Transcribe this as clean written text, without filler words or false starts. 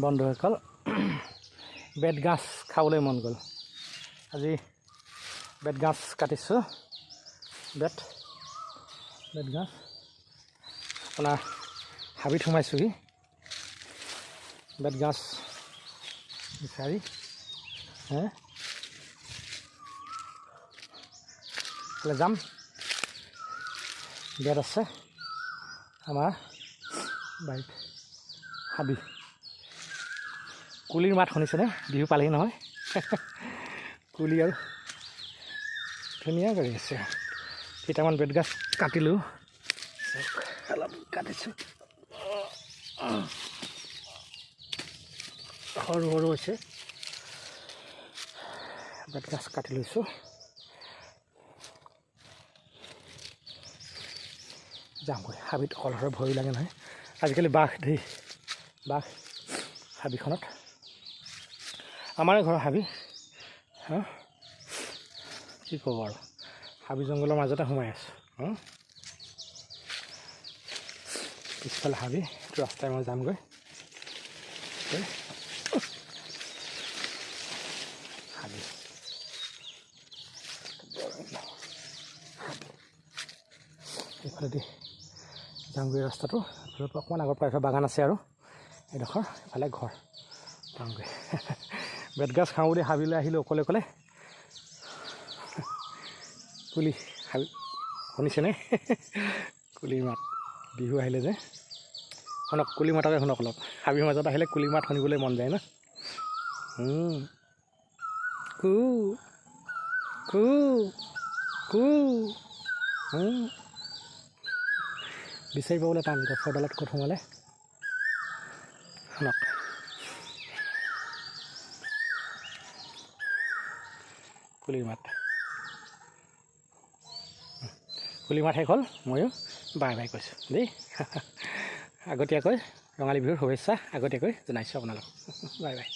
বন্ধুসকল বেতগাজ খাবলৈ মন গ'ল। আজি বেতগাজ কাটিছোঁ। বেতগাজ আপোনাৰ হাবিত সোমাইছোঁহি বেতগাজ বিচাৰি। যাম, বেত আছে আমাৰ বাৰীত। হাবি কুলিৰ মাত শুনিছেনে? বিহু পালেহি নহয়। কুলি আৰু ধুনীয়া কৰি আছে। কেইটামান বেতগাজ কাটিলোঁ, অলপ কাটিছোঁ, সৰু সৰু হৈছে। বেতগাজ কাটি লৈছোঁ। যামগৈ হাবিত। অকলশৰে ভয় লাগে নহয়, আজিকালি বাঘ হাবিখনত। আমাৰে ঘৰৰ হাবি। কি ক'ব আৰু, হাবি জংঘলৰ মাজতে সোমাই আছোঁ। পিছফালে হাবি, এইটো ৰাস্তাই মই যামগৈ। হাবি এইফালেদি যামগৈ ৰাস্তাটো। অকণমান আগৰ পৰা এইফালে বাগান আছে আৰু এইডোখৰ এইফালে ঘৰ। যামগৈ বেতগাজ খাওঁ বুলি হাবিলৈ আহিলোঁ অকলে অকলে। কুলি হাবি শুনিছেনে? কুলিৰ মাত। বিহু আহিলে যে শুনক, কুলি মাতকে শুনক অলপ। হাবিৰ মাজত আহিলে কুলি মাত শুনিবলৈ মন যায় ন। কু কু কু বিচাৰি পাবলৈ টান। গছৰ ডালত ক'ত সোমালে। শুনক কুলিৰ মাত। কুলি মাত শেষ হ'ল, ময়ো বাই বাই কৈছোঁ দেই। আগতীয়াকৈ ৰঙালী বিহুৰ শুভেচ্ছা আগতীয়াকৈ জনাইছোঁ আপোনালোকক। Bye bye.